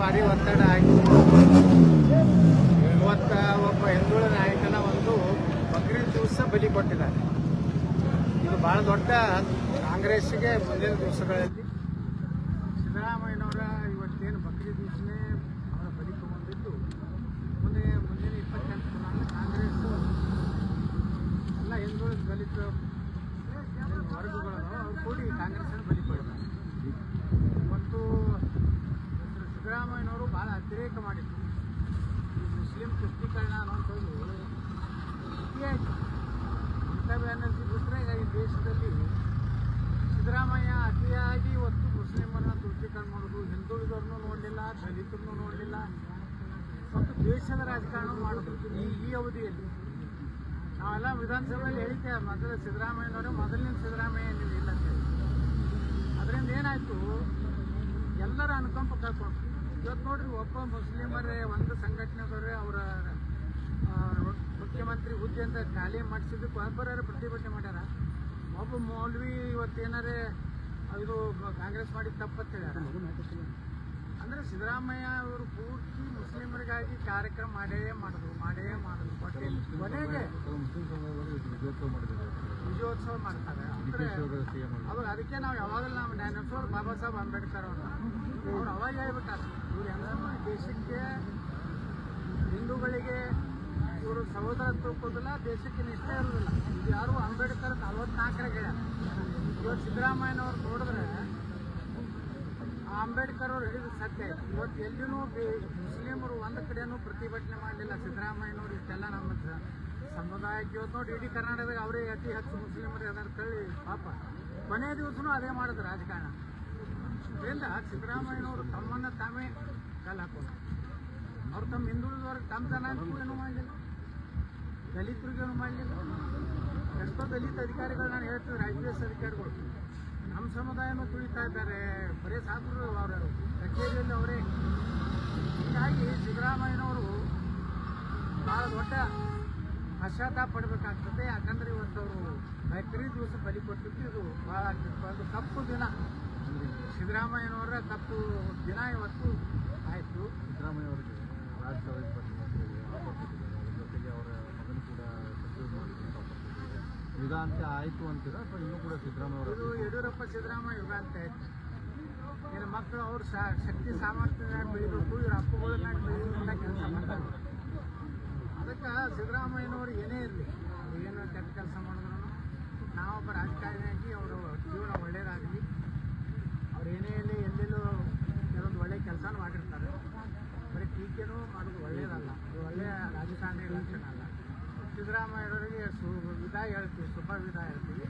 ಭಾರಿ ಒತ್ತಡ ಆಗಿ ಇವತ್ತು ಒಬ್ಬ ಹಿಂದುಳಿದ ನಾಯಕನ ಒಂದು ಬಕ್ರೀದ್ ದಿವಸ ಬಲಿ ಕೊಟ್ಟಿದ್ದಾರೆ. ಇದು ಭಾಳ ದೊಡ್ಡ ಕಾಂಗ್ರೆಸ್ಸಿಗೆ ಮುಂದಿನ ದಿವಸಗಳಲ್ಲಿ ಸಿದ್ದರಾಮಯ್ಯನವರ ಇವತ್ತೇನು ಬಕ್ರೀದ್ ದಿವಸನೇ ಅವರ ಬಲಿ ತಗೊಂಡಿದ್ದು ಮುಂದಿನ 28 ಕಾಂಗ್ರೆಸ್ ಎಲ್ಲ ಹಿಂದುಳಿದ ದಲಿತ ವರ್ಗಗಳನ್ನು ಅವ್ರು ಕೂಡಿ ಕಾಂಗ್ರೆಸ್ಸನ್ನು ಬಲಿ ಕೊಡ್ತಾರೆ. ಮತ್ತು ಸಿದ್ದರಾಮಯ್ಯನವರು ಭಾಳ ಅತಿರೇಕ ಮಾಡಿದ್ರು. ಈ ಮುಸ್ಲಿಂ ತುಷ್ಟೀಕರಣ ಅನ್ನೋಂಥದ್ದು ಅತಿಯಾಗಿ ಮಮತಾ ಬ್ಯಾನರ್ಜಿ ಬಿಟ್ಟರೆ ಈ ದೇಶದಲ್ಲಿ ಸಿದ್ದರಾಮಯ್ಯ ಅತಿಯಾಗಿ ಇವತ್ತು ಮುಸ್ಲಿಮರನ್ನ ತುಷ್ಟೀಕರಣ ಮಾಡೋದು, ಹಿಂದುಳಿದವ್ರನ್ನೂ ನೋಡಲಿಲ್ಲ, ದಲಿತರನ್ನೂ ನೋಡಲಿಲ್ಲ ಮತ್ತು ದೇಶದ ರಾಜಕಾರಣ ಮಾಡೋದು ಈ ಅವಧಿಯಲ್ಲಿ. ನಾವೆಲ್ಲ ವಿಧಾನಸಭೆಯಲ್ಲಿ ಹೇಳಿದ್ದೇವೆ, ಮೊದಲು ಸಿದ್ದರಾಮಯ್ಯನವರು ಮೊದಲಿನ ಸಿದ್ದರಾಮಯ್ಯ ನೀವು ಇಲ್ಲ ಅಂತ ಹೇಳಿ. ಅದರಿಂದ ಏನಾಯಿತು, ಎಲ್ಲರ ಅನುಕಂಪ ಕಳ್ಕೊಂಡು ಇವತ್ತು ನೋಡ್ರಿ, ಒಬ್ಬ ಮುಸ್ಲಿಮರೇ ಒಂದು ಸಂಘಟನೆದವರೇ ಅವರ ಮುಖ್ಯಮಂತ್ರಿ ಹುದ್ದೆಯಿಂದ ಖಾಲಿ ಮಾಡಿಸಿದ್ದಕ್ಕೆ ಒಬ್ಬರೇ ಪ್ರತಿಭಟನೆ ಮಾಡ್ಯಾರ. ಒಬ್ಬ ಮೌಲ್ವಿ ಇವತ್ತೇನಾರೇ ಇದು ಕಾಂಗ್ರೆಸ್ ಮಾಡಿದ ತಪ್ಪಂತ ಹೇಳ್ಯಾರ. ಅಂದರೆ ಸಿದ್ದರಾಮಯ್ಯ ಅವರು ಪೂರ್ತಿ ಮುಸ್ಲಿಮರಿಗಾಗಿ ಕಾರ್ಯಕ್ರಮ ಮಾಡೇ ಮಾಡೋದು ಕೊನೆಗೆ ವಿಜಯೋತ್ಸವ ಮಾಡ್ತಾರೆ. ಅಂದರೆ ಅವಾಗ ಅದಕ್ಕೆ ನಾವು ಯಾವಾಗಲೂ ನಾವು ನೆನಪಿಸೋರು ಬಾಬಾ ಸಾಹೇಬ್ ಅಂಬೇಡ್ಕರ್ ಅವ್ರು ಅವಾಗ ಹೇಳ್ಬಿಟ್ಟಾರೆ, ಇವ್ರು ಎಲ್ಲ ದೇಶಕ್ಕೆ ಹಿಂದೂಗಳಿಗೆ ಇವರು ಸಹೋದರತ್ವ ಕೊಡೋದಿಲ್ಲ, ದೇಶಕ್ಕೆ ನಿಷ್ಠೆ ಇರೋದಿಲ್ಲ. ಇದು ಯಾರು ಅಂಬೇಡ್ಕರ್ 44ರಾಗ ಹೇಳ್ಯಾರ. ಇವತ್ತು ಸಿದ್ದರಾಮಯ್ಯನವ್ರು ನೋಡಿದ್ರೆ ಅಂಬೇಡ್ಕರ್ ಅವ್ರು ಹೇಳಿದ ಸತ್ಯ ಆಯ್ತು. ಇವತ್ತು ಎಲ್ಲಿನೂ ಮುಸ್ಲಿಮರು ಒಂದು ಕಡೆನೂ ಪ್ರತಿಭಟನೆ ಮಾಡಲಿಲ್ಲ. ಸಿದ್ದರಾಮಯ್ಯನವ್ರು ಇಷ್ಟೆಲ್ಲ ನಮ್ಮ ಸಮುದಾಯಕ್ಕೆ ಇವತ್ತು ನೋಡಿ ಇಡೀ ಕರ್ನಾಟಕದಾಗ ಅವರೇ ಅತಿ ಹೆಚ್ಚು ಮುಸ್ಲಿಮರು ಅದನ್ನು ತಳ್ಳಿ ಪಾಪ ಕೊನೆಯ ದಿವಸನೂ ಅದೇ ಮಾಡೋದು ರಾಜಕಾರಣ. ಇದರಿಂದ ಸಿದ್ದರಾಮಯ್ಯನವರು ತಮ್ಮನ್ನು ತಾವೇ ಕಲ್ಲು ಹಾಕೋದು. ಅವ್ರು ತಮ್ಮ ಹಿಂದುಳಿದವ್ರಿಗೆ ತಮ್ಮ ಜನಾಂಗಕ್ಕೂ ಏನೂ ಮಾಡಲಿಲ್ಲ, ದಲಿತರಿಗೇನು ಮಾಡಲಿಲ್ಲ. ಎಷ್ಟೋ ದಲಿತ ಅಧಿಕಾರಿಗಳು ನಾನು ಹೇಳ್ತಿದ್ರು, IPS ಅಧಿಕಾರಿಗಳು ನಮ್ಮ ಸಮುದಾಯನೂ ತುಳಿತಾ ಇದ್ದಾರೆ, ಬರೀ ಸಾಕರು ಅವರ ಕಚೇರಿಯಲ್ಲಿ ಅವರೇ. ಹೀಗಾಗಿ ಸಿದ್ದರಾಮಯ್ಯನವರು ಭಾಳ ದೊಡ್ಡ ಪಶ್ಚಾತ್ತಾಪ ಪಡಬೇಕಾಗ್ತದೆ. ಯಾಕಂದರೆ ಇವತ್ತು ಅವರು ಬಕ್ರೀದ್ ದಿವಸ ಬಲಿ ಕೊಟ್ಟಿದ್ದು ಇದು ಭಾಳ ಆಗ್ತಿತ್ತು. ಅದು ತಪ್ಪು ದಿನ, ಸಿದ್ದರಾಮಯ್ಯನವರ ತಪ್ಪು ದಿನ ಇವತ್ತು ಆಯಿತು. ಸಿದ್ದರಾಮಯ್ಯ ಅವರಿಗೆ ರಾಜ್ಯಸಭೆ ಜೊತೆಗೆ ಅವರ ಮಗನು ಕೂಡ ಸಚಿವ ಮಾಡಿದಂಥ ಯುಗಾಂತ್ಯ ಆಯಿತು ಅಂತೀರಾ ಅಥವಾ ಇನ್ನೂ ಕೂಡ ಸಿದ್ದರಾಮಯ್ಯ ಅವರು? ಇದು ಯಡಿಯೂರಪ್ಪ ಸಿದ್ದರಾಮಯ್ಯ ಯುಗಾಂತ್ಯ ಆಯಿತು. ಇನ್ನು ಮಕ್ಕಳು ಅವ್ರ ಶಕ್ತಿ ಸಾಮರ್ಥ್ಯ ಬೆಳಿಬೇಕು, ಇವ್ರ ಹಕ್ಕುಗಳನ್ನ ಬೆಳೆಯುವಂಥ ಕೆಲಸ ಮಾಡ್ತಾರೆ. ಅದಕ್ಕೆ ಸಿದ್ದರಾಮಯ್ಯನವರು ಏನೇ ಇರಲಿ, ಏನು ಕೆಟ್ಟ ಕೆಲಸ ಮಾಡಿದ್ರು ನಾವೊಬ್ಬ ರಾಜಕಾರಣಿಯಾಗಿ ಅವರು ಜೀವನ ಒಳ್ಳೆಯದಾಗಲಿ, ಅವ್ರು ಏನೇ ಇರಲಿ ಎಲ್ಲೆಲ್ಲೂ ಕೆಲವೊಂದು ಒಳ್ಳೆಯ ಕೆಲಸನೂ ಮಾಡಿರ್ತಾರೆ. ಬರೀ ಟೀಕೆನೂ ಮಾಡೋದು ಒಳ್ಳೆಯದಲ್ಲ, ಅದು ಒಳ್ಳೆಯ ರಾಜಕಾರಣಿ ಲಕ್ಷಣ ಅಲ್ಲ. ಸಿದ್ದರಾಮಯ್ಯನವರಿಗೆ ವಿದಾಯ ಹೇಳ್ತೀವಿ, ಶುಭ ವಿದಾಯ ಹೇಳ್ತೀವಿ.